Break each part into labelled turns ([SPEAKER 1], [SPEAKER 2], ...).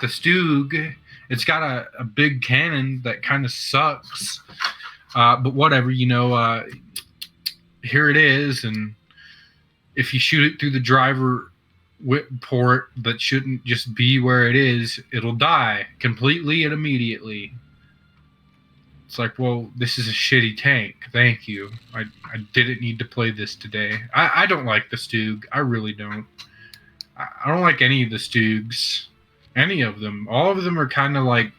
[SPEAKER 1] the Stug. It's got a big cannon that kind of sucks. But whatever, here it is. And if you shoot it through the driver port that shouldn't just be where it is, it'll die completely and immediately. It's like, well, this is a shitty tank. Thank you. I didn't need to play this today. I don't like the Stug. I really don't. I don't like any of the Stugs. Any of them. All of them are kind of like,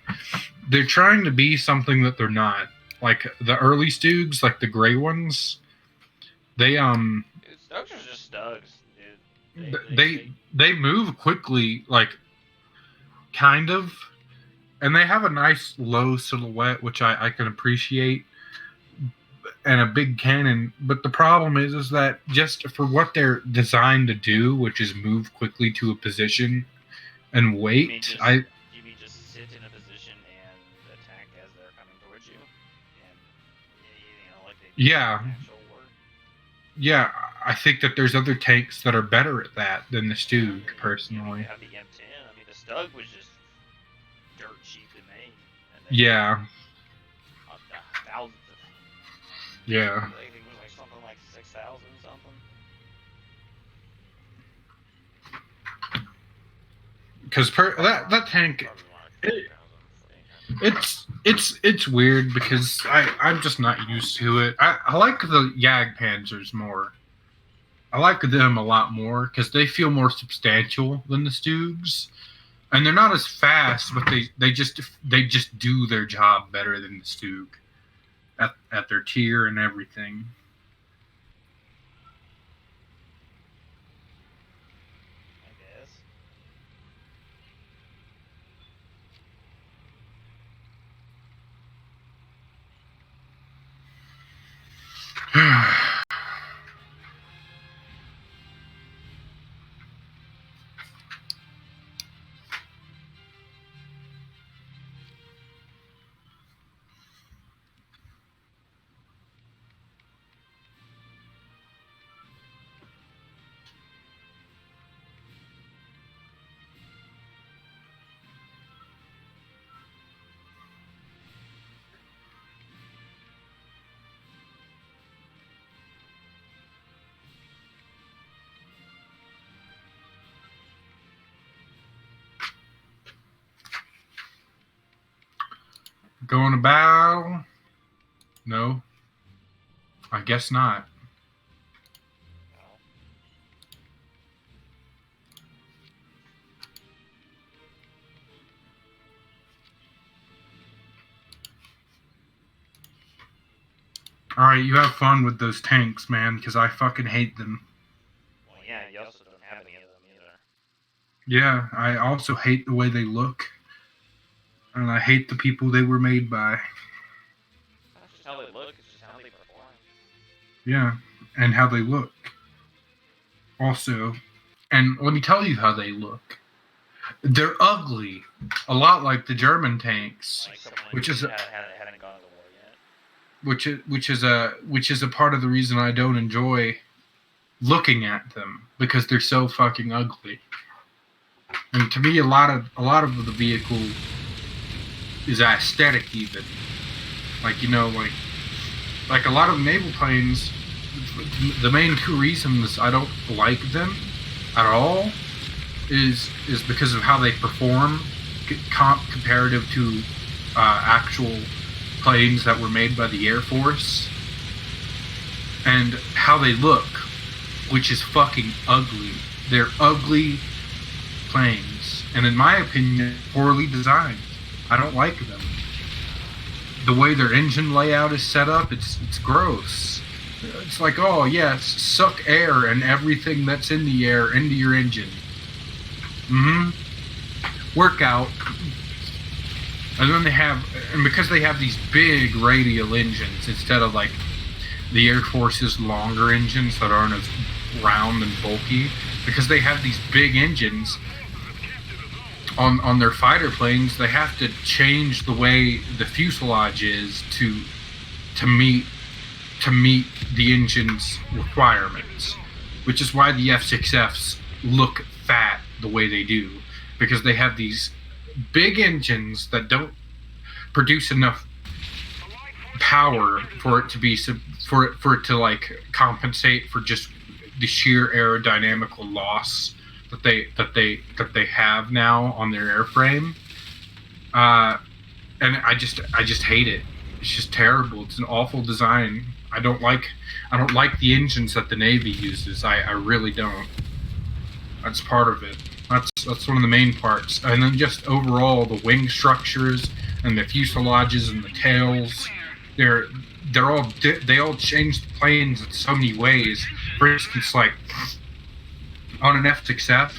[SPEAKER 1] they're trying to be something that they're not. Like the early Stugs, like the gray ones, they
[SPEAKER 2] Dude, Stugs are just Stugs, dude.
[SPEAKER 1] They move quickly, like, kind of, and they have a nice low silhouette, which I can appreciate, and a big cannon. But the problem is that just for what they're designed to do, which is move quickly to a position and wait,
[SPEAKER 2] You mean just sit in a position and attack as they're coming towards you, and like they do actual work?
[SPEAKER 1] Yeah, I think that there's other tanks that are better at that than the Stug, personally.
[SPEAKER 2] You have the M10. I mean, the Stug was just dirt cheap to make.
[SPEAKER 1] Yeah.
[SPEAKER 2] Thousands of them.
[SPEAKER 1] Yeah.
[SPEAKER 2] I think it was like something like 6,000 something.
[SPEAKER 1] Because that tank, it's weird because I'm just not used to it. I like the Jagdpanzers more. I like them a lot more because they feel more substantial than the Stugs, and they're not as fast, but they just do their job better than the Stug at their tier and everything. Going to battle? No. I guess not. Alright, you have fun with those tanks, man, because I fucking hate them.
[SPEAKER 2] Well, yeah, you also don't have any of them either.
[SPEAKER 1] Yeah, I also hate the way they look. And I hate the people they were made by.
[SPEAKER 2] That's just how they look, it's just how they perform.
[SPEAKER 1] Yeah, and how they look. Also, and let me tell you how they look. They're ugly. A lot like the German tanks. Which is
[SPEAKER 2] hadn't gone to war yet.
[SPEAKER 1] Which is a part of the reason I don't enjoy looking at them, because they're so fucking ugly. And to me, a lot of the vehicle is aesthetic, even. Like a lot of naval planes, the main two reasons I don't like them at all is because of how they perform comparative to actual planes that were made by the Air Force, and how they look, which is fucking ugly. They're ugly planes, and in my opinion, poorly designed. I don't like them. The way their engine layout is set up, it's gross. It's like, oh yes, suck air and everything that's in the air into your engine. Workout. And then because they have these big radial engines instead of like the Air Force's longer engines that aren't as round and bulky, because they have these big engines on their fighter planes, they have to change the way the fuselage is to meet the engine's requirements, which is why the F-6Fs look fat the way they do, because they have these big engines that don't produce enough power for it to be for it to like compensate for just the sheer aerodynamical loss that they have now on their airframe. And I just hate it. It's just terrible. It's an awful design. I don't like the engines that the Navy uses. I really don't. That's part of it. That's one of the main parts. And then just overall the wing structures and the fuselages and the tails, they all change the planes in so many ways. For instance, like on an F6F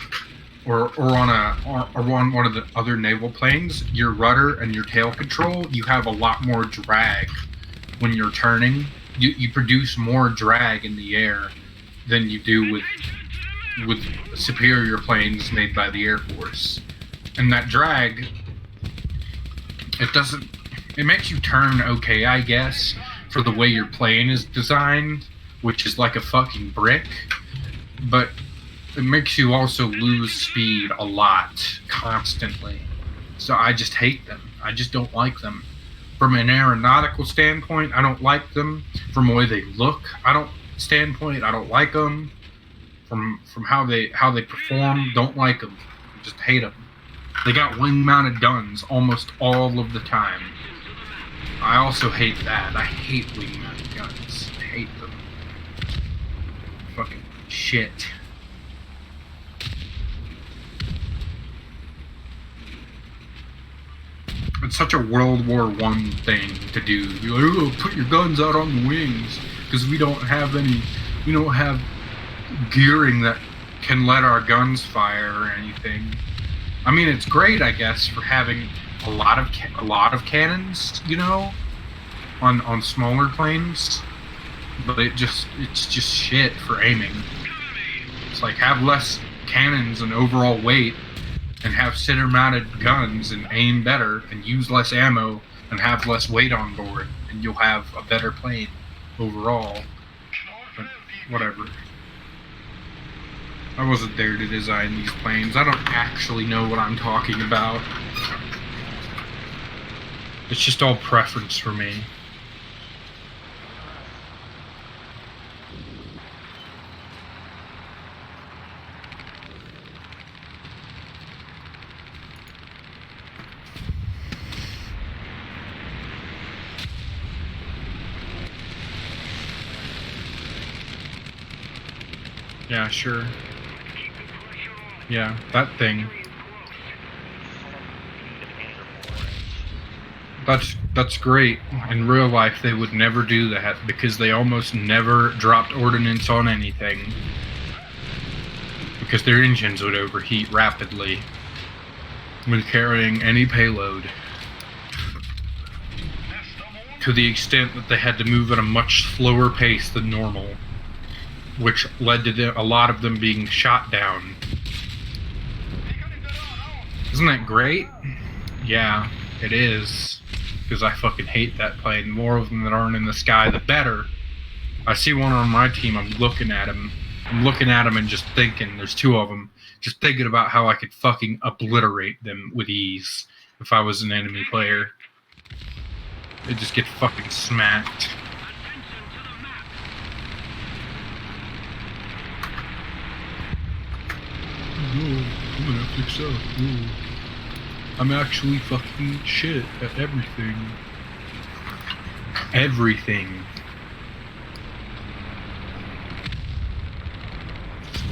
[SPEAKER 1] or on one of the other naval planes, your rudder and your tail control, you have a lot more drag when you're turning. You produce more drag in the air than you do with superior planes made by the Air Force. And that drag, it makes you turn okay, I guess, for the way your plane is designed, which is like a fucking brick, but it makes you also lose speed a lot, constantly. So I just hate them. I just don't like them. From an aeronautical standpoint, I don't like them. From the way they look, I don't like them. From how they perform, don't like them. Just hate them. They got wing-mounted guns almost all of the time. I also hate that. I hate wing-mounted guns. I hate them. Fucking shit. It's such a World War I thing to do. You're like, oh, put your guns out on the wings, because we don't have gearing that can let our guns fire or anything. I mean, it's great, I guess, for having a lot of cannons, on smaller planes, but it's just shit for aiming. It's like, have less cannons and overall weight, and have center-mounted guns and aim better, and use less ammo and have less weight on board, and you'll have a better plane overall. But whatever. I wasn't there to design these planes. I don't actually know what I'm talking about. It's just all preference for me. Yeah, sure. Yeah, that thing. That's great. In real life, they would never do that because they almost never dropped ordnance on anything. Because their engines would overheat rapidly when carrying any payload. To the extent that they had to move at a much slower pace than normal, which led to a lot of them being shot down. Isn't that great? Yeah, it is. Because I fucking hate that plane. The more of them that aren't in the sky, the better. I see one on my team, I'm looking at him. And just thinking, there's two of them, just thinking about how I could fucking obliterate them with ease if I was an enemy player. They just get fucking smacked. No, I'm gonna fix up. No. I'm actually fucking shit at everything. Everything.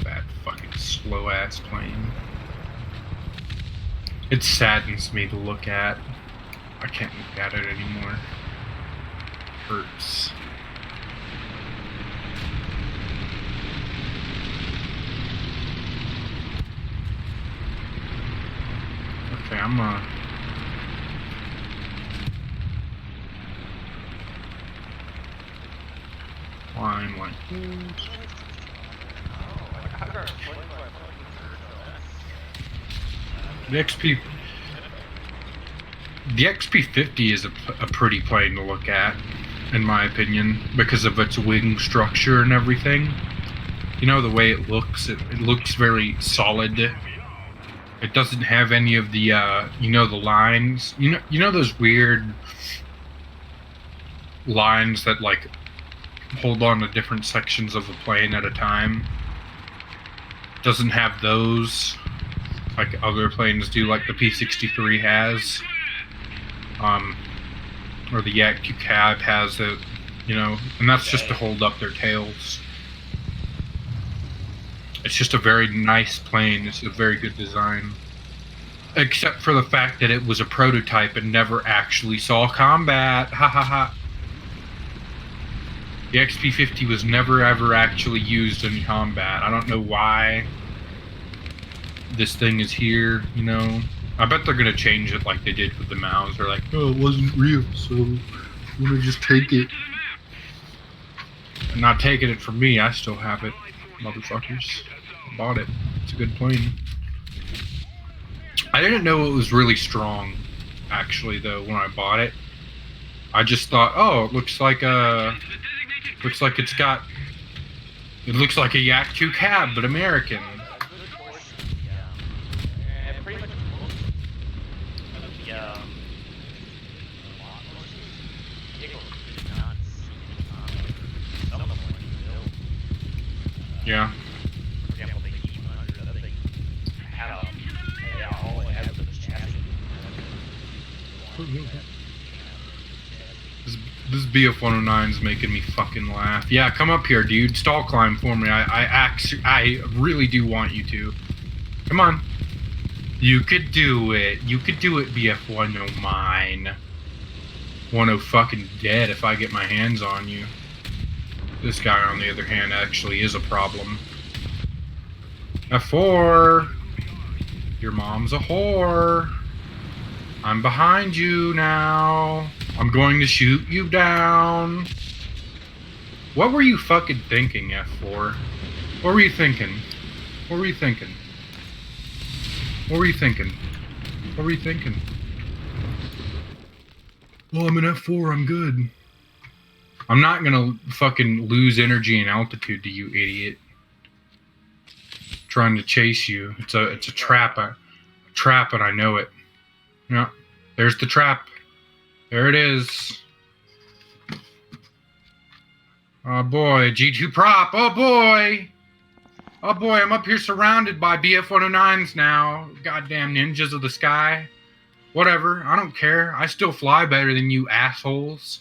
[SPEAKER 1] That fucking slow ass plane. It saddens me to look at. I can't look at it anymore. Hurts. Okay, I'm climb like this. The XP-50 is a pretty plane to look at, in my opinion, because of its wing structure and everything. You know, the way it looks very solid. It doesn't have any of the, the lines. You know those weird lines that, like, hold on to different sections of the plane at a time? Doesn't have those like other planes do, like the P-63 has. Or the Yak-2 cab has it, and that's just to hold up their tails. It's just a very nice plane. It's a very good design. Except for the fact that it was a prototype and never actually saw combat. Ha ha ha. The XP-50 was never ever actually used in combat. I don't know why this thing is here, I bet they're gonna change it like they did with the Maus. They're like, oh, it wasn't real, so I'm gonna just take it. I'm not taking it from me, I still have it, motherfuckers. I bought it. It's a good plane. I didn't know it was really strong, actually, though, when I bought it. I just thought, oh, it looks like a Yak-2 cab, but American. Yeah.
[SPEAKER 2] For example, the E100, that thing had all it had was chassis.
[SPEAKER 1] This BF-109 is making me fucking laugh. Yeah, come up here, dude. Stall climb for me. I really do want you to. Come on. You could do it. You could do it, BF-109. 10 fucking dead if I get my hands on you. This guy, on the other hand, actually is a problem. F4. Your mom's a whore. I'm behind you now. I'm going to shoot you down. What were you fucking thinking, F4? What were you thinking? What were you thinking? What were you thinking? What were you thinking? Well, I'm an F4, I'm good. I'm not gonna fucking lose energy and altitude to you, idiot. Trying to chase you. It's a trap. A trap, and I know it. Yeah, there's the trap. There it is. Oh boy, G2 prop. Oh boy. Oh boy, I'm up here surrounded by BF-109s now. Goddamn ninjas of the sky. Whatever, I don't care. I still fly better than you assholes.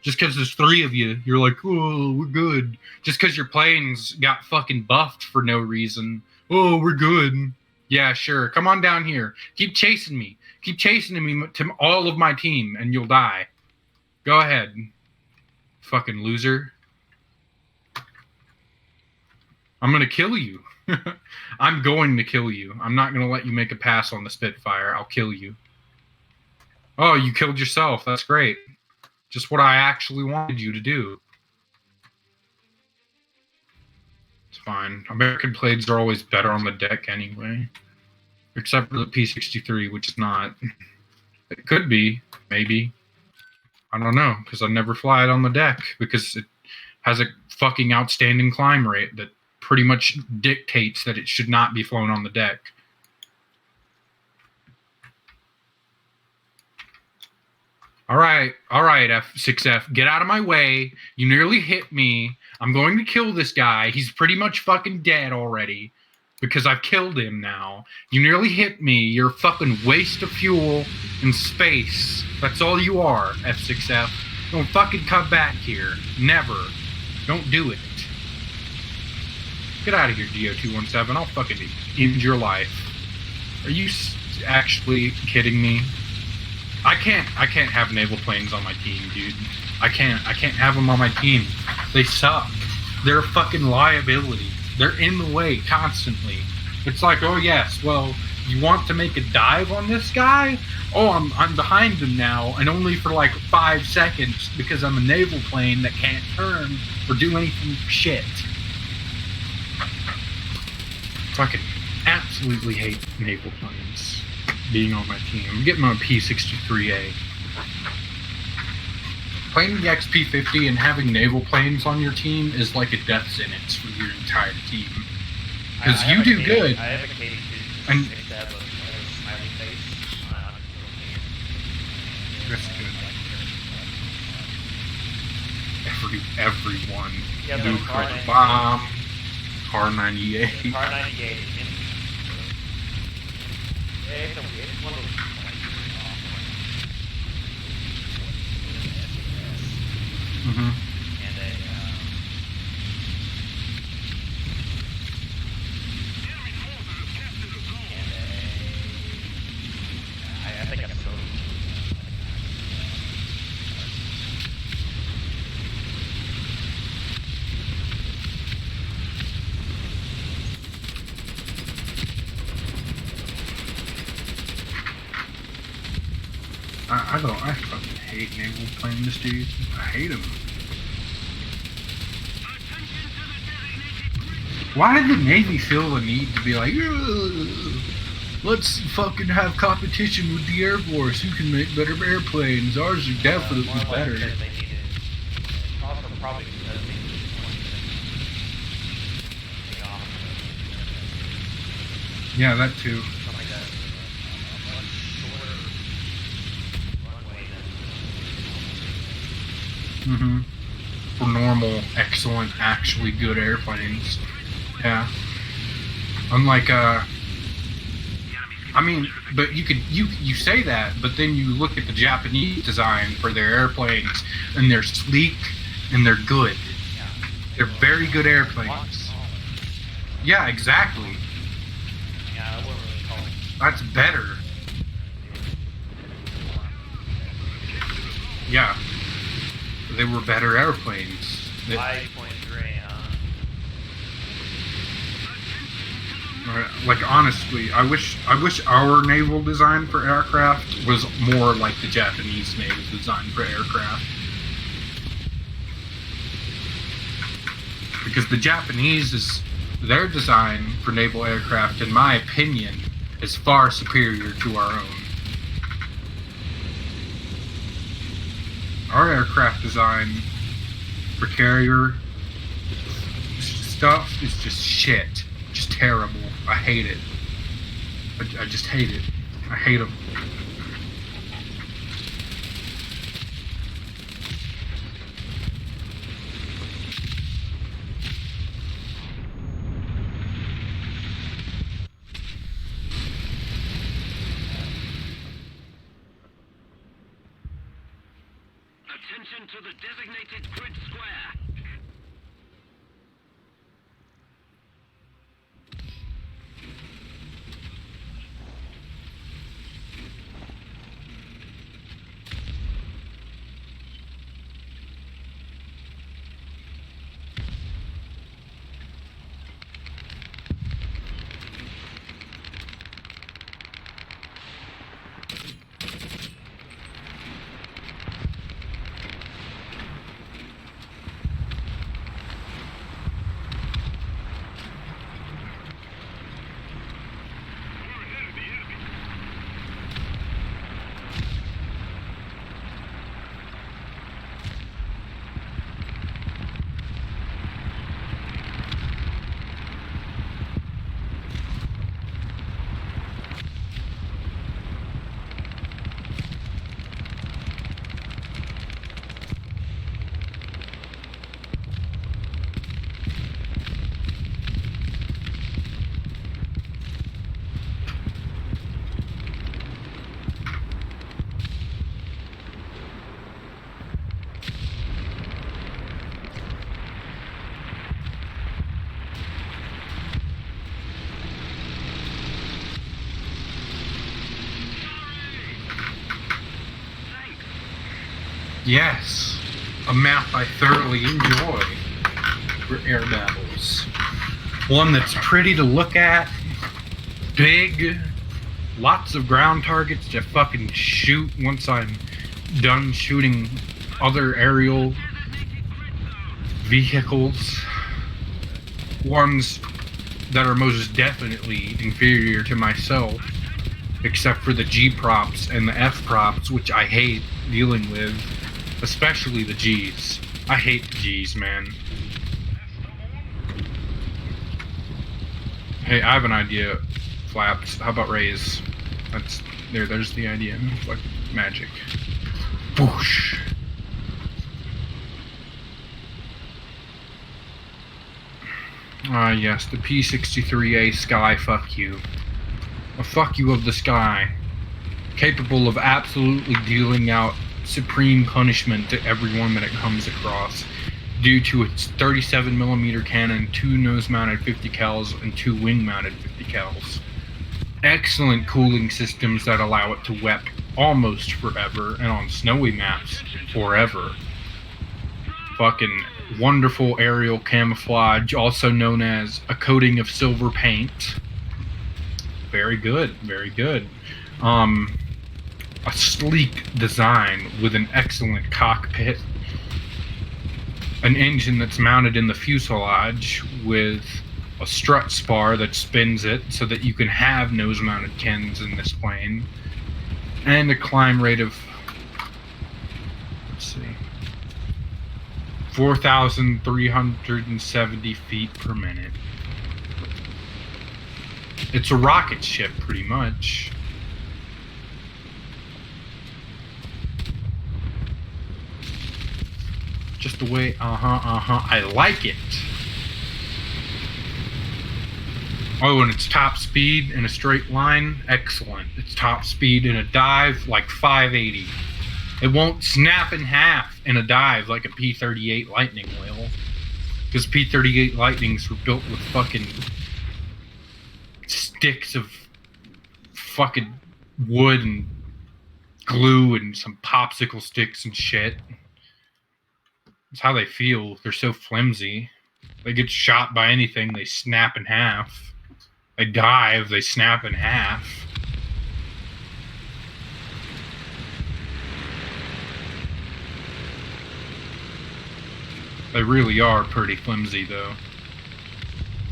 [SPEAKER 1] Just because there's 3 of you, you're like, oh, we're good. Just because your planes got fucking buffed for no reason. Oh, we're good. Yeah, sure. Come on down here. Keep chasing me. Keep chasing me to all of my team, and you'll die. Go ahead. Fucking loser. I'm going to kill you. I'm going to kill you. I'm not going to let you make a pass on the Spitfire. I'll kill you. Oh, you killed yourself. That's great. Just what I actually wanted you to do. It's fine. American planes are always better on the deck anyway. Except for the P-63, which is not. It could be, maybe. I don't know, because I never fly it on the deck, because it has a fucking outstanding climb rate that pretty much dictates that it should not be flown on the deck. All right, F6F, get out of my way. You nearly hit me. I'm going to kill this guy. He's pretty much fucking dead already because I've killed him now. You nearly hit me. You're a fucking waste of fuel and space. That's all you are, F6F. Don't fucking come back here. Never. Don't do it. Get out of here, DO217. I'll fucking end your life. Are you actually kidding me? I can't have naval planes on my team, dude. I can't have them on my team. They suck. They're a fucking liability. They're in the way constantly. It's like, oh yes, well, you want to make a dive on this guy? Oh, I'm behind him now, and only for like 5 seconds because I'm a naval plane that can't turn or do anything shit. Fucking absolutely hate naval planes being on my team. I'm getting on a P-63A. Playing the XP-50 and having naval planes on your team is like a death sentence for your entire team. Because you do good.
[SPEAKER 2] I have a K2
[SPEAKER 1] and That's good. Everyone.
[SPEAKER 2] Yeah, the
[SPEAKER 1] Nuclear
[SPEAKER 2] Car-98.
[SPEAKER 1] bomb. Car-98.
[SPEAKER 2] Car-98. It's one of those.
[SPEAKER 1] Mm-hmm.
[SPEAKER 2] And I think I'm so.
[SPEAKER 1] I fucking hate naval planes, dude. I hate them. Why did the Navy feel the need to be like, "Ugh, let's fucking have competition with the Air Force? Who can make better airplanes? Ours are definitely
[SPEAKER 2] More like
[SPEAKER 1] better."
[SPEAKER 2] because they needed. Also, probably because they needed one to take off.
[SPEAKER 1] Yeah, that too.
[SPEAKER 2] Something like that. A much shorter runway than.
[SPEAKER 1] Mm-hmm. For normal, excellent, actually good airplanes. Yeah. Unlike I mean, but you say that, but then you look at the Japanese design for their airplanes, and they're sleek and they're good. They're very good airplanes. Yeah, exactly.
[SPEAKER 2] Yeah, I wouldn't really call it.
[SPEAKER 1] That's better. Yeah. They were better airplanes.
[SPEAKER 2] 5.3,
[SPEAKER 1] Like honestly, I wish our naval design for aircraft was more like the Japanese naval design for aircraft. Because the Japanese their design for naval aircraft, in my opinion, is far superior to our own. Our aircraft design for carrier stuff is just shit. Just terrible. I hate it. I just hate it. I hate them.
[SPEAKER 3] Attention to the designated grid square.
[SPEAKER 1] Yes, a map I thoroughly enjoy for air battles. One that's pretty to look at, big, lots of ground targets to fucking shoot once I'm done shooting other aerial vehicles. Ones that are most definitely inferior to myself, except for the G props and the F props, which I hate dealing with. Especially the G's. I hate the G's, man. Hey, I have an idea, Flaps. How about Rays? There's the idea. It's like magic. Boosh. Ah, yes, the P-63A Sky fuck you. A fuck you of the sky. Capable of absolutely dealing out supreme punishment to everyone that it comes across due to its 37mm cannon, 2 nose-mounted 50 cals, and 2 wing-mounted 50 cals. Excellent cooling systems that allow it to wep almost forever, and on snowy maps, forever. Fucking wonderful aerial camouflage, also known as a coating of silver paint. Very good, very good. A sleek design with an excellent cockpit. An engine that's mounted in the fuselage with a strut spar that spins it so that you can have nose-mounted cans in this plane. And a climb rate of, let's see, 4,370 feet per minute. It's a rocket ship, pretty much. Just the way, I like it. Oh, and its top speed in a straight line, excellent. Its top speed in a dive, like 580. It won't snap in half in a dive like a P-38 Lightning will. Because P-38 Lightnings were built with fucking sticks of fucking wood and glue and some popsicle sticks and shit. That's how they feel. They're so flimsy. They get shot by anything, they snap in half. They dive, they snap in half. They really are pretty flimsy, though.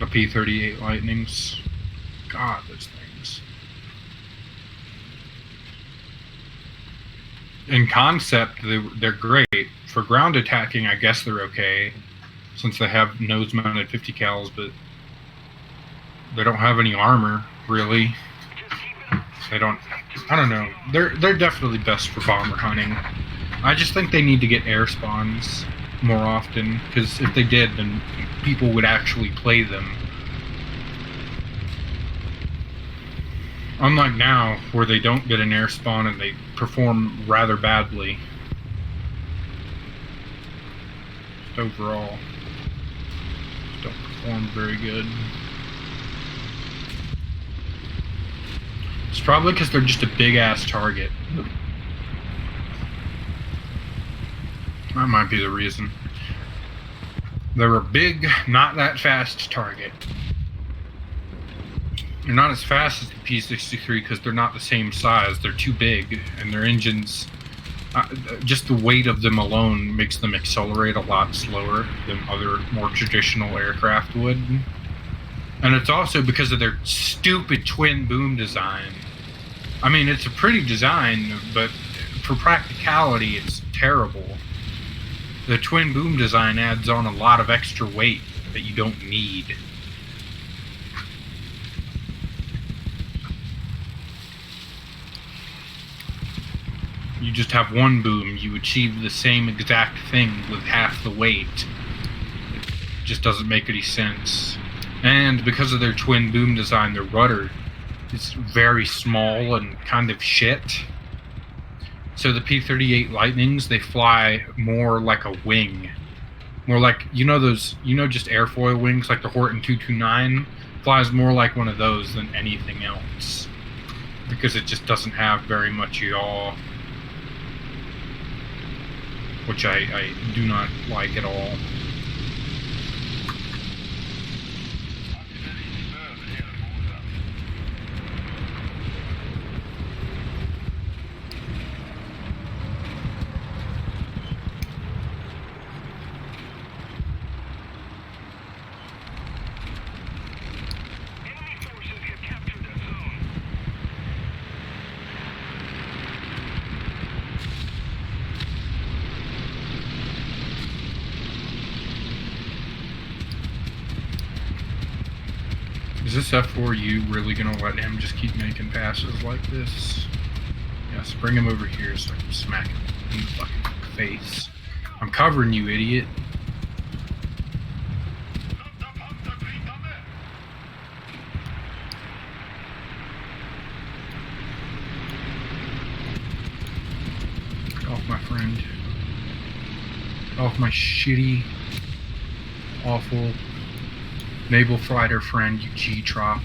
[SPEAKER 1] The P-38 Lightnings. God, those things. In concept, they're great. For ground attacking, I guess they're okay, since they have nose-mounted 50 cals, but they don't have any armor, really. They don't. I don't know. They're definitely best for bomber hunting. I just think they need to get air spawns more often, because if they did, then people would actually play them. Unlike now, where they don't get an air spawn and they perform rather badly. Just overall, just don't perform very good. It's probably because they're just a big-ass target. That might be the reason. They're a big, not that fast target. They're not as fast as the P-63 because they're not the same size. They're too big, and their engines, just the weight of them alone makes them accelerate a lot slower than other more traditional aircraft would. And it's also because of their stupid twin boom design. I mean, it's a pretty design, but for practicality, it's terrible. The twin boom design adds on a lot of extra weight that you don't need. You just have one boom, you achieve the same exact thing with half the weight. It just doesn't make any sense. And because of their twin boom design, their rudder is very small and kind of shit. So the P-38 Lightnings, they fly more like a wing. More like, you know those, just airfoil wings, like the Horton 229? Flies more like one of those than anything else. Because it just doesn't have very much yaw. Which I do not like at all. Is this F4U really gonna let him just keep making passes like this? Yes, bring him over here so I can smack him. in the fucking face. I'm covering you, idiot. Get off my friend. Get off my shitty, awful naval fighter friend, you G-trop.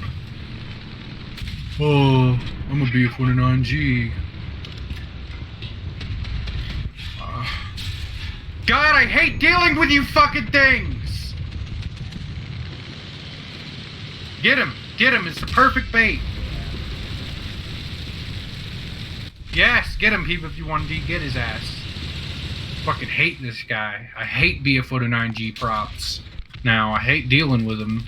[SPEAKER 1] Oh, I'm a B-29G. God, I hate dealing with you fucking things! Get him! Get him! It's the perfect bait! Yes, get him, P-51D. Get his ass. Fucking hate this guy. I hate B-49G props. Now, I hate dealing with them.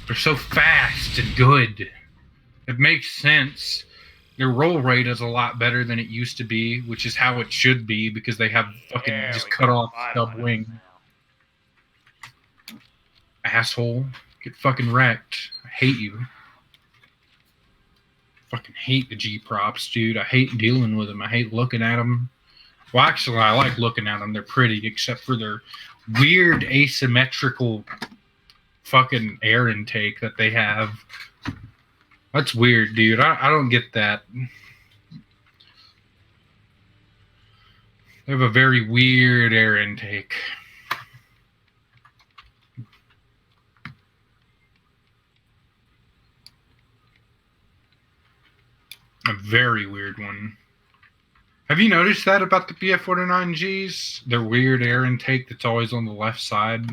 [SPEAKER 1] They're so fast and good. It makes sense. Their roll rate is a lot better than it used to be, which is how it should be, because they have fucking just cut off stub wing. Asshole. Get fucking wrecked. I hate you. Fucking hate the G-props, dude. I hate dealing with them. I hate looking at them. Well, actually, I like looking at them. They're pretty, except for their weird asymmetrical fucking air intake that they have. That's weird, dude. I don't get that. They have a very weird air intake. A very weird one. Have you noticed that about the BF-49Gs? Their weird air intake that's always on the left side?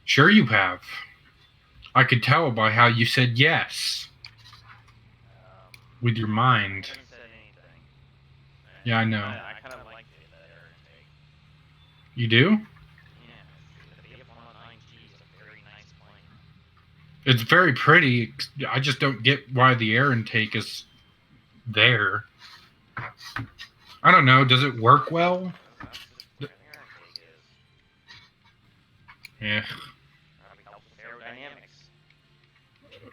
[SPEAKER 1] Sure you have. I could tell by how you said yes. With your mind.
[SPEAKER 2] I haven't said anything.
[SPEAKER 1] Yeah, I know.
[SPEAKER 2] I kind of like the air intake.
[SPEAKER 1] You do?
[SPEAKER 2] Yeah, the BF-109G is a very nice plane.
[SPEAKER 1] It's very pretty. I just don't get why the air intake is there. I don't know. Does it work well?
[SPEAKER 2] That's just what an air intake is.
[SPEAKER 1] Yeah.
[SPEAKER 2] Probably helps with aerodynamics.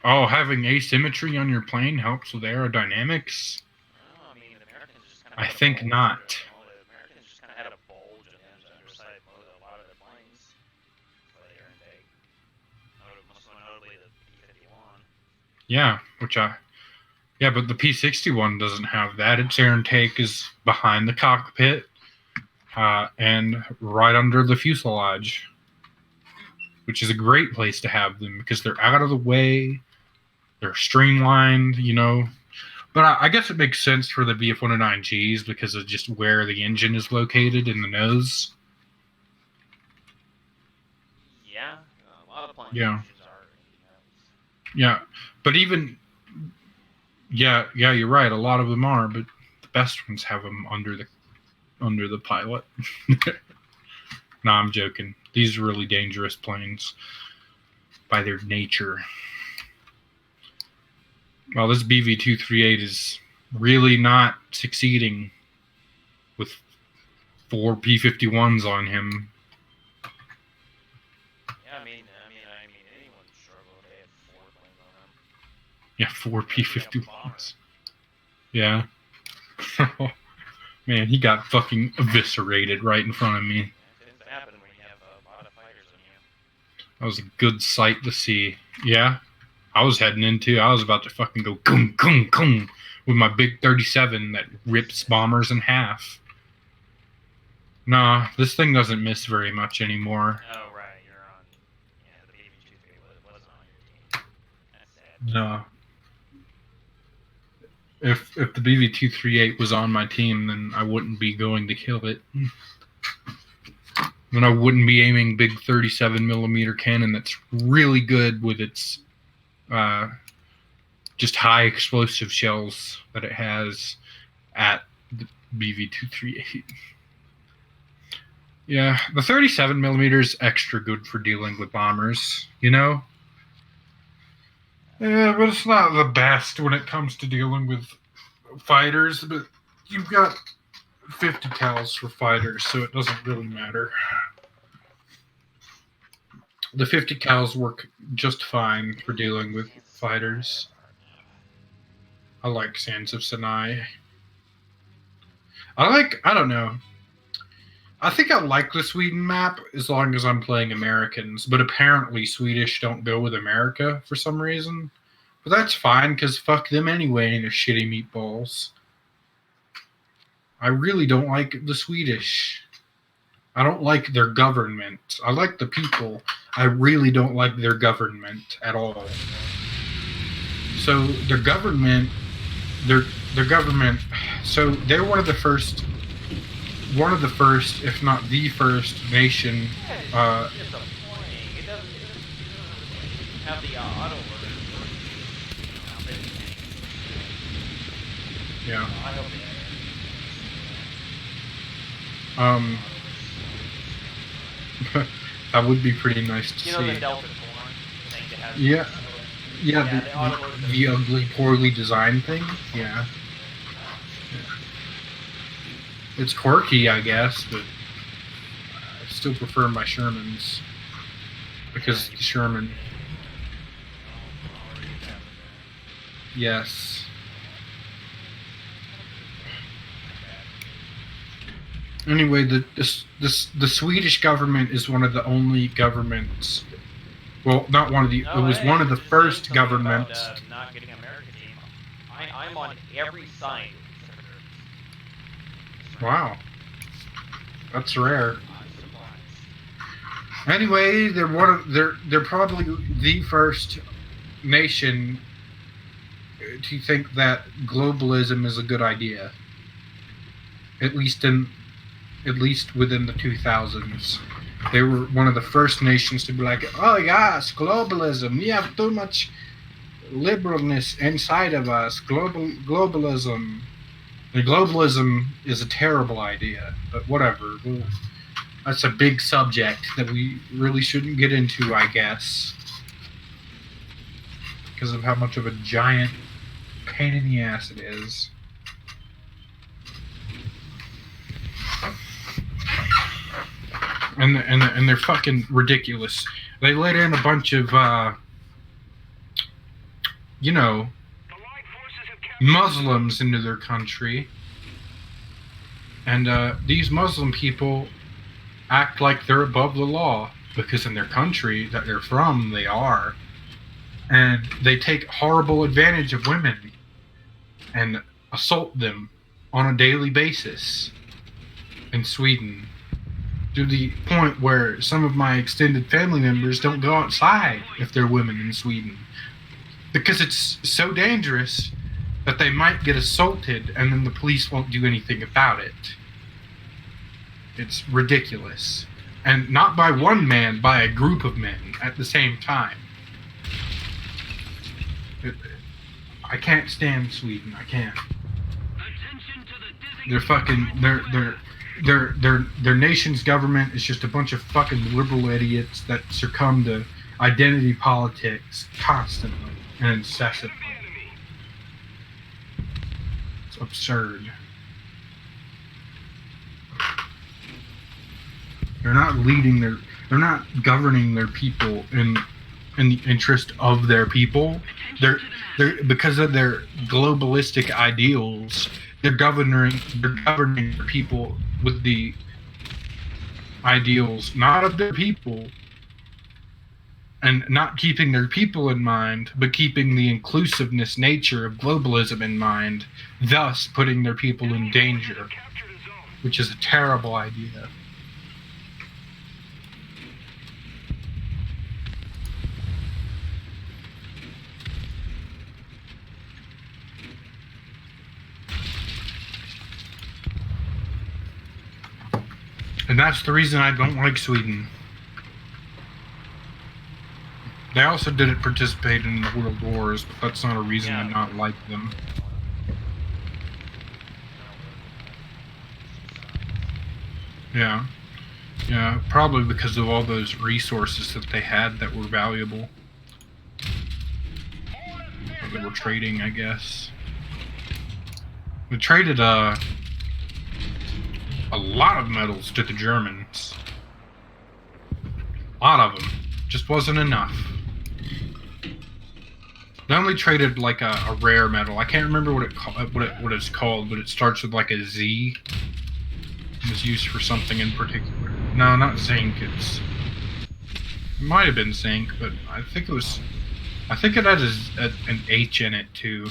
[SPEAKER 1] Oh, having asymmetry on your plane helps with aerodynamics?
[SPEAKER 2] No, I mean, the Americans just kind of
[SPEAKER 1] I think not.
[SPEAKER 2] The Americans just kind of had a bulge in the underside of a lot of their planes for the air intake. Most notably the P-51.
[SPEAKER 1] Yeah, yeah, but the P-61 doesn't have that. Its air intake is behind the cockpit and right under the fuselage, which is a great place to have them because they're out of the way, they're streamlined, you know. But I guess it makes sense for the BF-109Gs because of just where the engine is located in the nose.
[SPEAKER 2] Yeah, a lot of plane
[SPEAKER 1] Yeah.
[SPEAKER 2] engines are,
[SPEAKER 1] Yeah, but even... Yeah, you're right. A lot of them are, but the best ones have them under the pilot. No, I'm joking. These are really dangerous planes by their nature. Well, this BV-238 is really not succeeding with 4 P-51s on him.
[SPEAKER 2] Yeah, I mean, anyone would struggle if they had 4 planes on them.
[SPEAKER 1] Yeah, 4 P-51s. Yeah. Man, he got fucking eviscerated right in front of me.
[SPEAKER 2] It tends to happen when you have a lot of fighters on you.
[SPEAKER 1] That was a good sight to see. Yeah, I was heading into. I was about to fucking go gung gung gung with my big 37 that rips bombers in half. Nah, this thing doesn't miss very much anymore.
[SPEAKER 2] Oh, right, you're on. Yeah, the BV-238 wasn't on your team. That's sad.
[SPEAKER 1] No. If the BV-238 was on my team, then I wouldn't be going to kill it. Then I wouldn't be aiming big 37mm cannon that's really good with its just high explosive shells that it has at the BV-238. Yeah, the 37mm is extra good for dealing with bombers, you know? Yeah, but it's not the best when it comes to dealing with fighters, but you've got 50 cals for fighters, so it doesn't really matter. The 50 cals work just fine for dealing with fighters. I like Sands of Sinai. I don't know. I think I like the Sweden map as long as I'm playing Americans, but apparently Swedish don't go with America for some reason. But that's fine, because fuck them anyway and their shitty meatballs. I really don't like the Swedish. I don't like their government. I like the people. I really don't like their government at all. So their government, so they're one of the first, if not the first nation.
[SPEAKER 2] Yeah, it's disappointing. It doesn't have the auto loader.
[SPEAKER 1] Yeah.
[SPEAKER 2] I hope
[SPEAKER 1] That would be pretty nice to see.
[SPEAKER 2] the Delta Corn thing that has.
[SPEAKER 1] Yeah. Yeah,
[SPEAKER 2] the
[SPEAKER 1] the ugly, poorly designed thing. Yeah. It's quirky, I guess, but I still prefer my Shermans. Because the Sherman. Yes. Anyway, the Swedish government is one of the only governments. Well, not one of the. It was one of the first governments.
[SPEAKER 2] About, not getting American team. I'm on every side.
[SPEAKER 1] Wow, that's rare. Anyway, they're probably the first nation to think that globalism is a good idea. At least within the 2000s. They were one of the first nations to be like, oh yes, globalism. We have too much liberalness inside of us. Globalism. And globalism is a terrible idea, but whatever. That's a big subject that we really shouldn't get into, I guess. Because of how much of a giant pain in the ass it is. And they're fucking ridiculous. They let in a bunch of, Muslims into their country. And these Muslim people act like they're above the law, because in their country that they're from, they are. And they take horrible advantage of women and assault them on a daily basis in Sweden. To the point where some of my extended family members don't go outside if they're women in Sweden. Because it's so dangerous that they might get assaulted and then the police won't do anything about it. It's ridiculous. And not by one man, by a group of men at the same time. I can't stand Sweden. I can't. They're fucking... Their nation's government is just a bunch of fucking liberal idiots that succumb to identity politics constantly and incessantly. It's absurd. They're not governing their people in the interest of their people. They're because of their globalistic ideals. They're governing their people with the ideals not of their people, and not keeping their people in mind, but keeping the inclusiveness nature of globalism in mind, thus putting their people in danger, which is a terrible idea. And that's the reason I don't like Sweden. They also didn't participate in the World Wars, but that's not a reason to not like them. Yeah. Yeah, probably because of all those resources that they had that were valuable. That they were trading, I guess. They traded, a lot of metals to the Germans. A lot of them. Just wasn't enough. They only traded like a rare metal. I can't remember what it's called, but it starts with like a Z. It was used for something in particular. No, not zinc. It might have been zinc, but I think it was. I think it had an H in it too,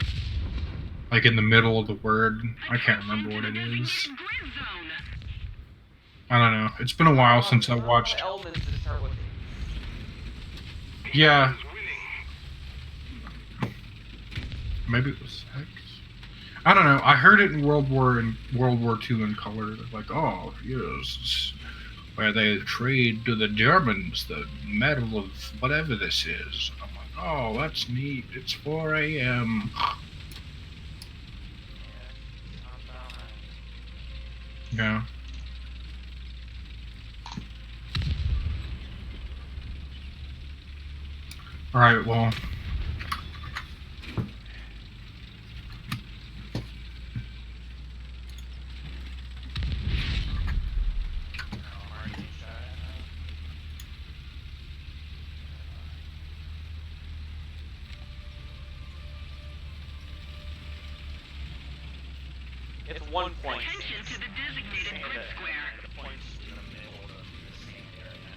[SPEAKER 1] like in the middle of the word. I can't remember what it is. I don't know. It's been a while since I watched.
[SPEAKER 2] Elements that start with
[SPEAKER 1] Yeah. Maybe it was X. I don't know. I heard it in World War II in color. Like, oh yes, where they trade to the Germans the metal of whatever this is. I'm like, oh, that's neat. It's 4 a.m. Yeah. All right. Well.
[SPEAKER 2] It's 1 point.
[SPEAKER 3] Attention to the designated grid square.
[SPEAKER 2] The points in the middle of the same area.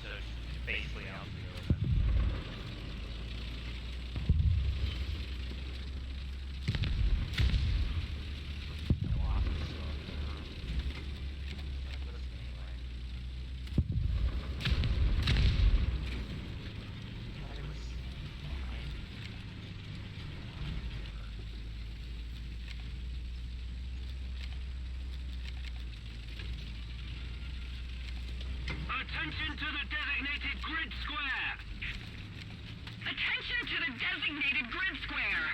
[SPEAKER 2] So it's basically out the open.
[SPEAKER 3] Attention to the designated grid square. Attention to the designated grid square.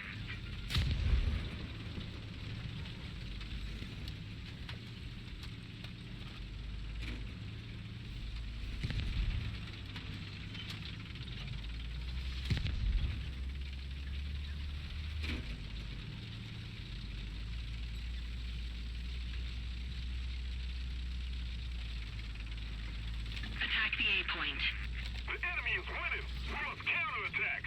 [SPEAKER 3] Attack the A point.
[SPEAKER 4] The enemy is winning. We must counterattack.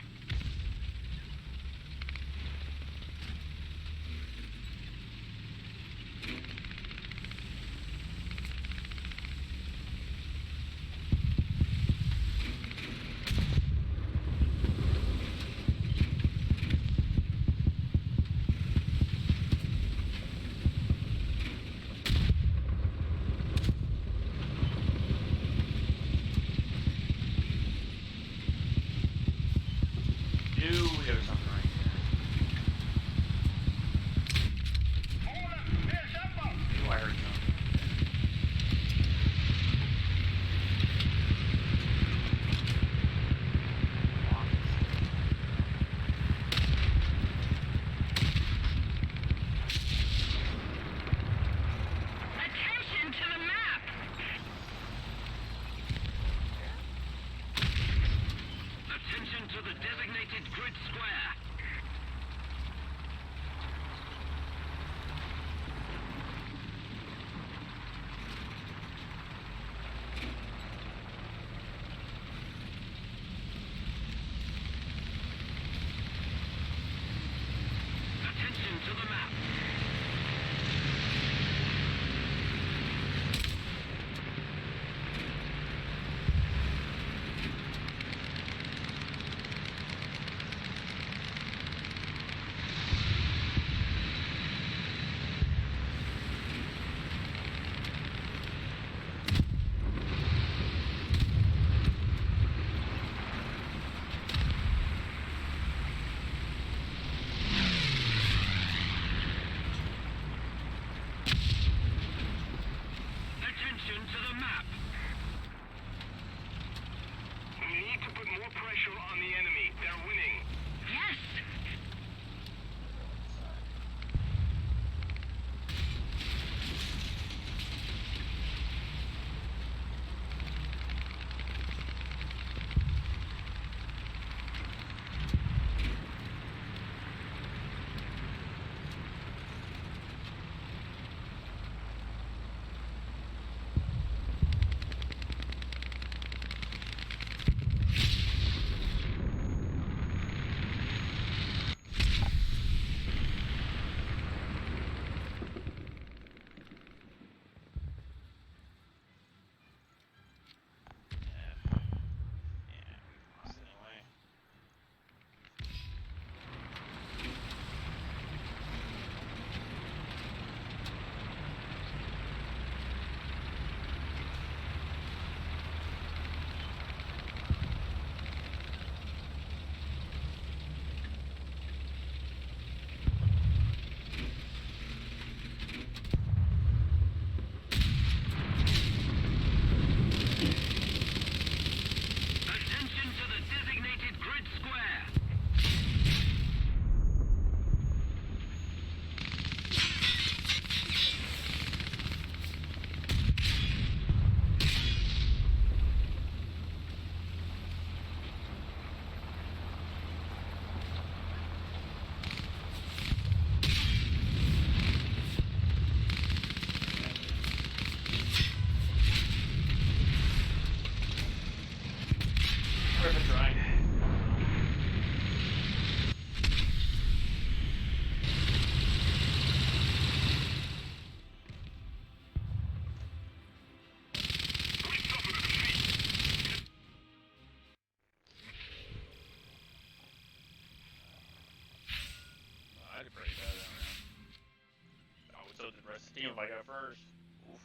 [SPEAKER 2] team if I go first. Oof.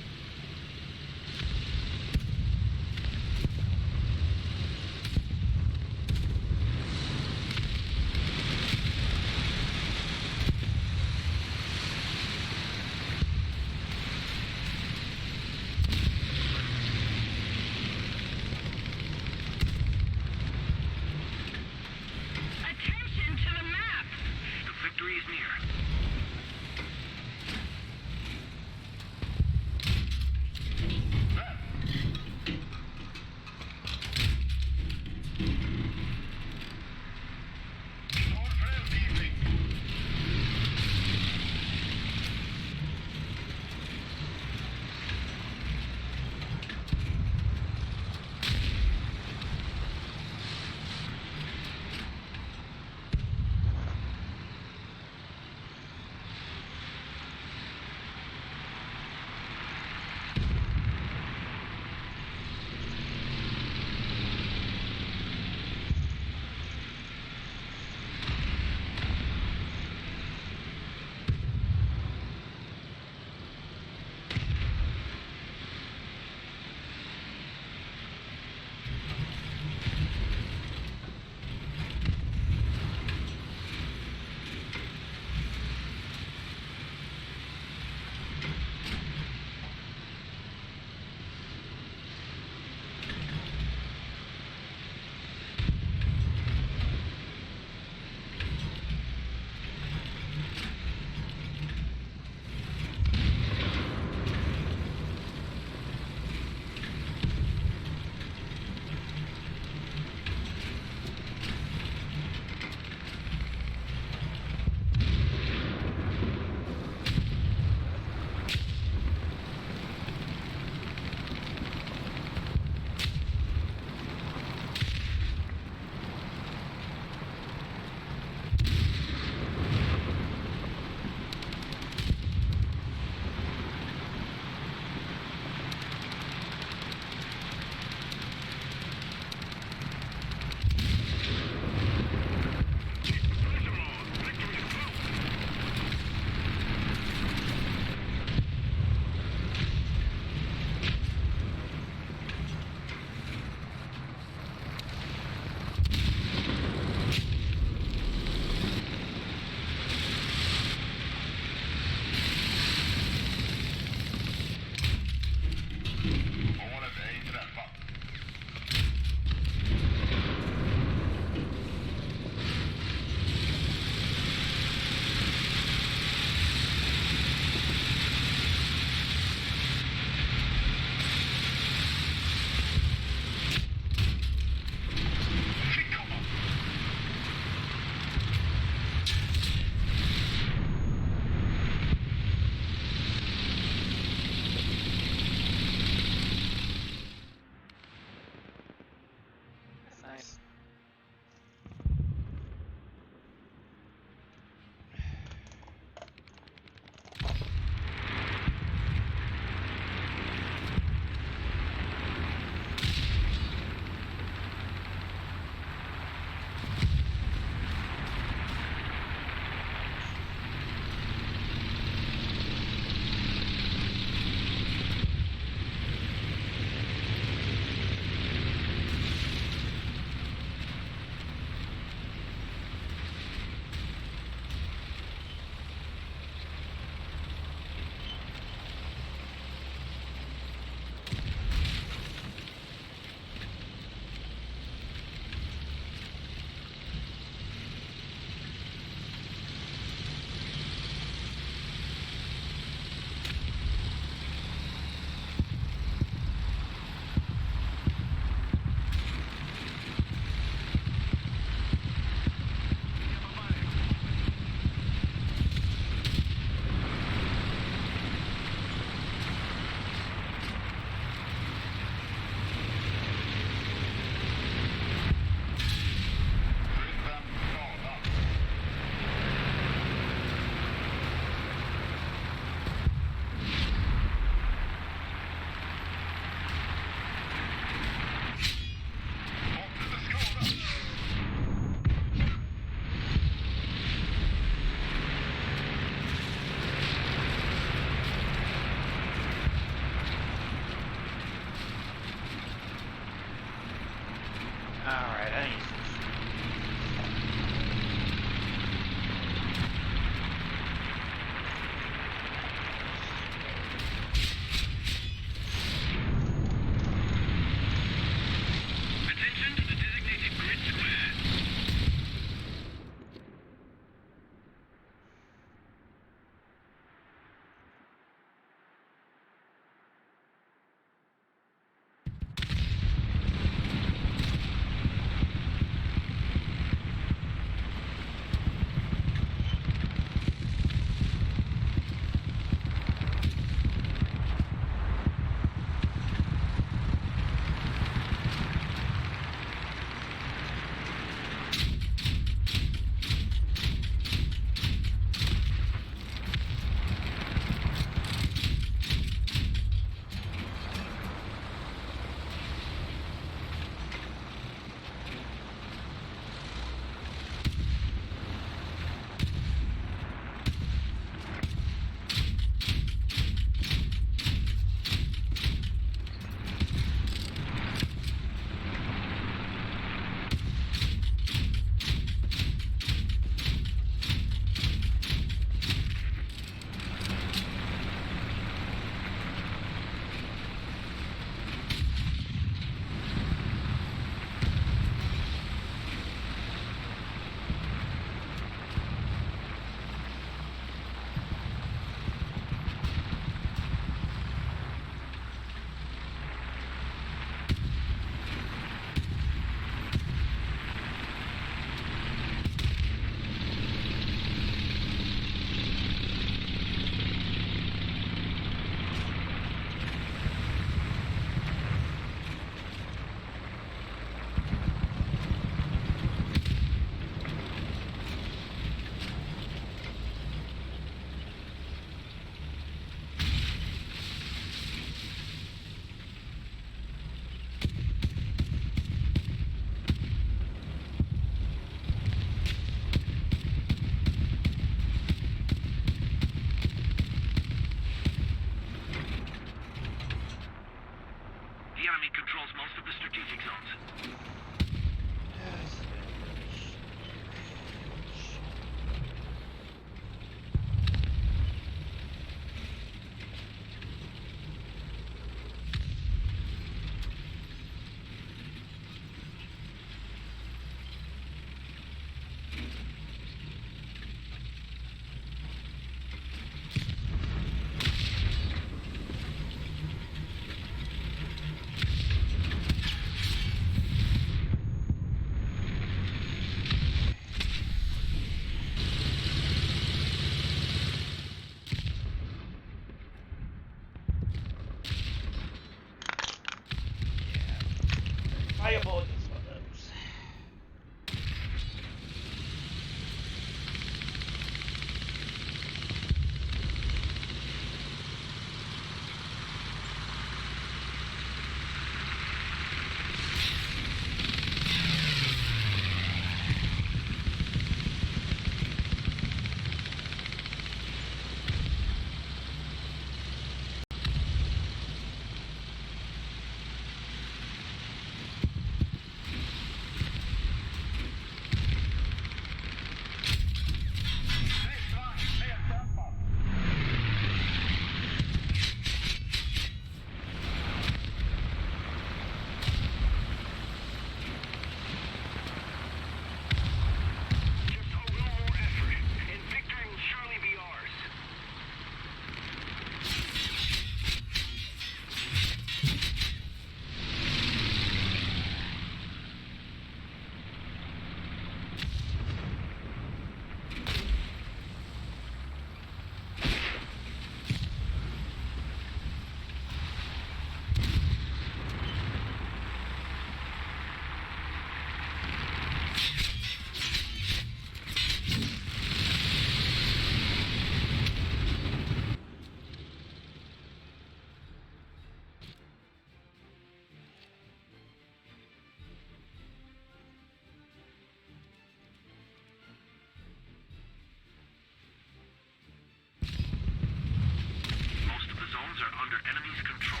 [SPEAKER 3] under enemy's control.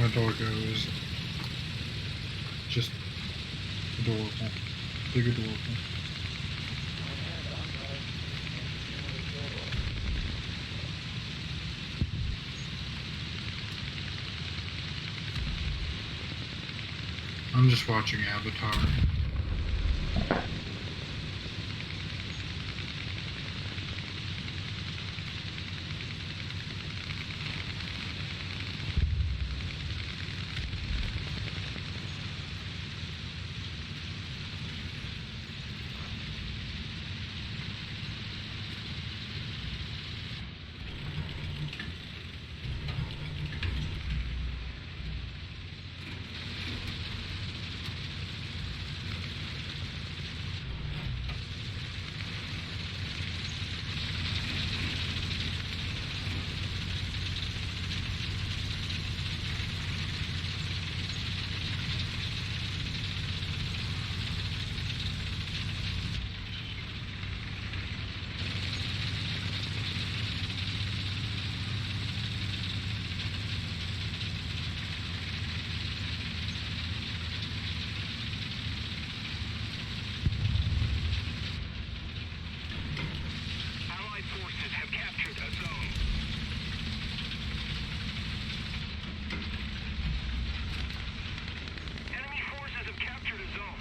[SPEAKER 1] My doggo is just adorable. Big adorable. I'm just watching Avatar.
[SPEAKER 4] Allied forces have captured a zone. Enemy forces have captured a zone.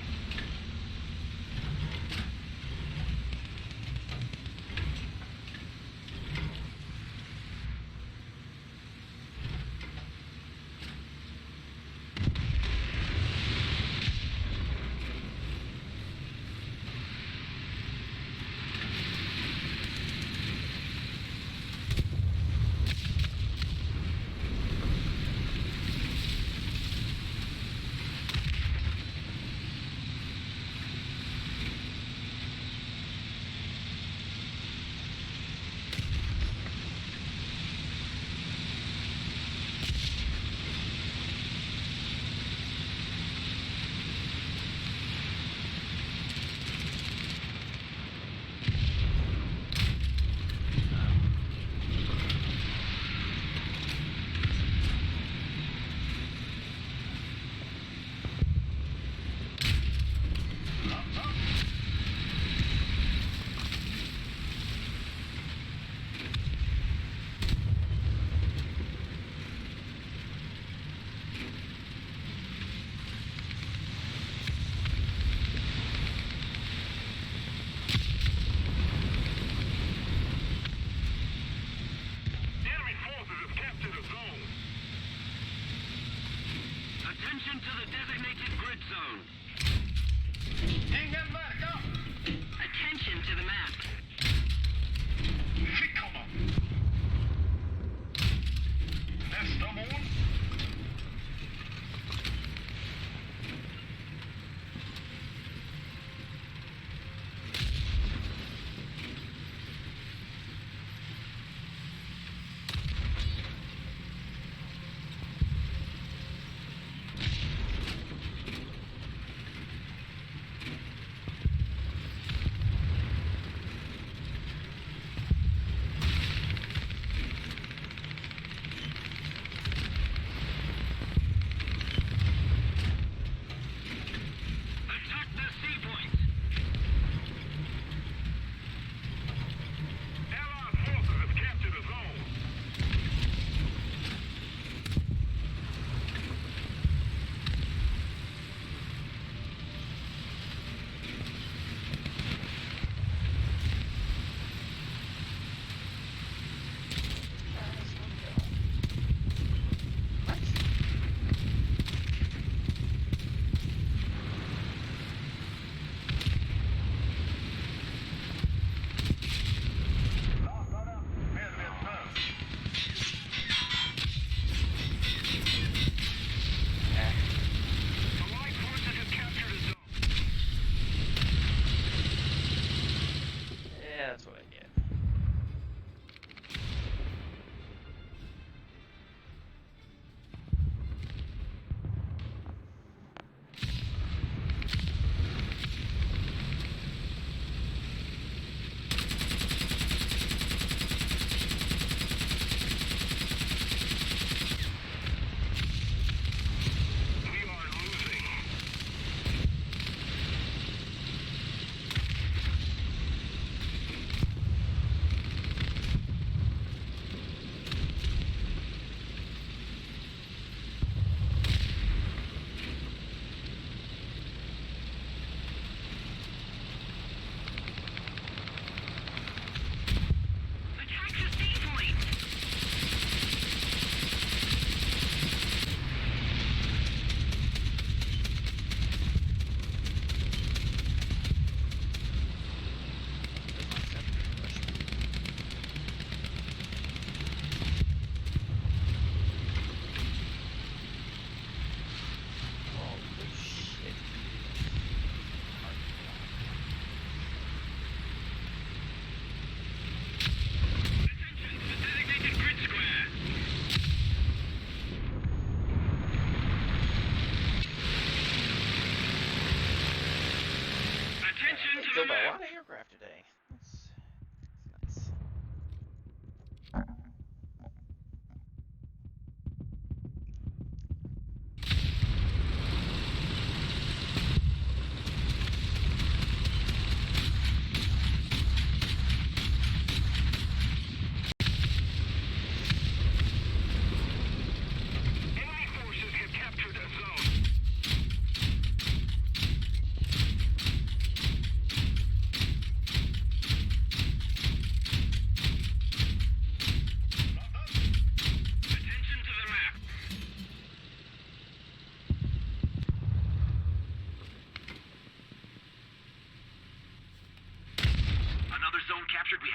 [SPEAKER 4] Enemy forces have captured a zone.
[SPEAKER 3] Attention to the designated grid zone.
[SPEAKER 5] Attention to the map.
[SPEAKER 4] Fickhammer. Nästa mål.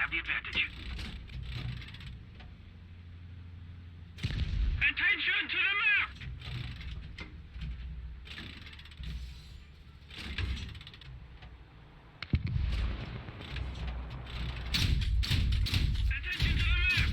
[SPEAKER 3] have the advantage. Attention to the map! Attention to the map!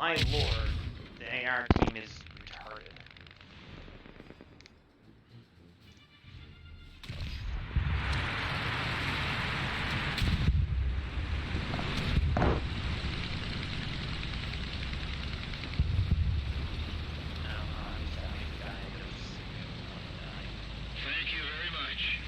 [SPEAKER 2] My lord, the AR team is retarded.
[SPEAKER 3] Thank you very much.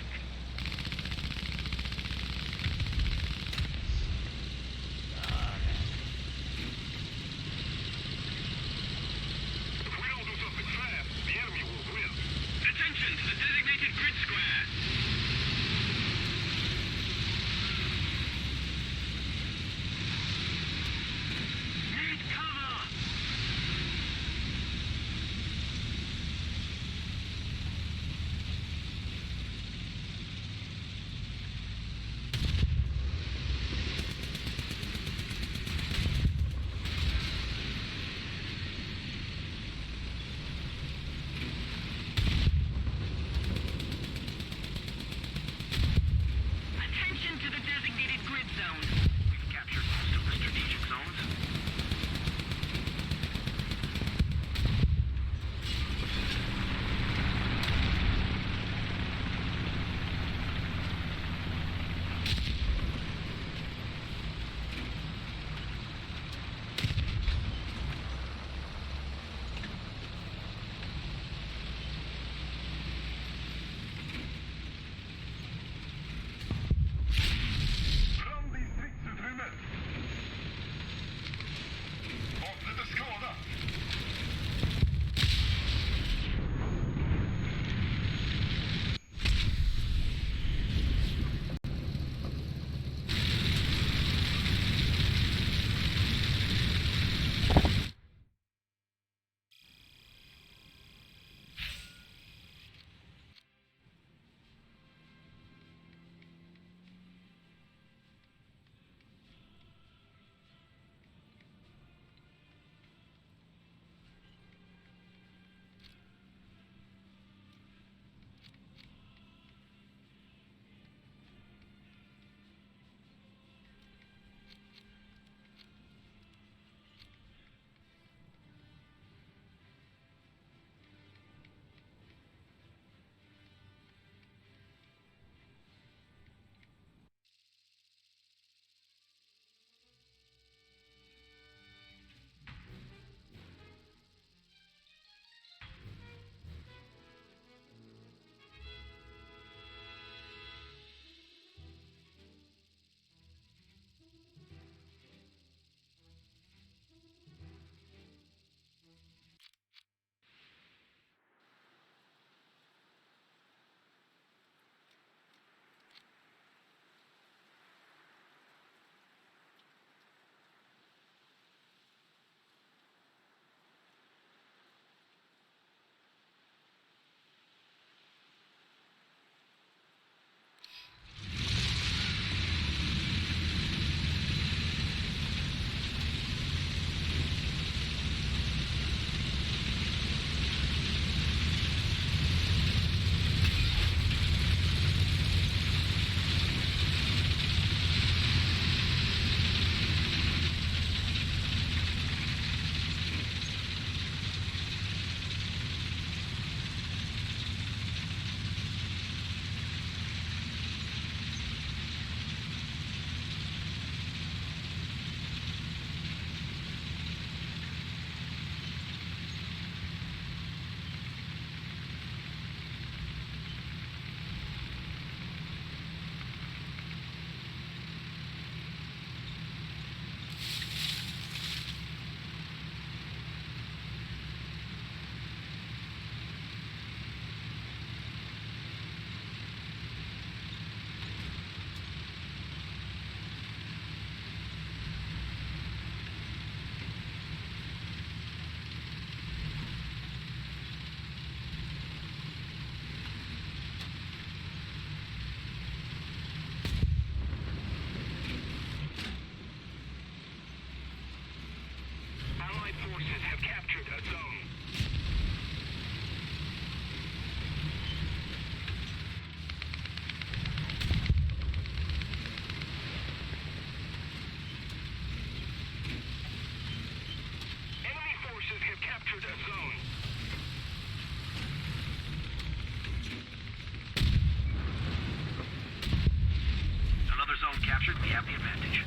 [SPEAKER 3] certainly have the advantage.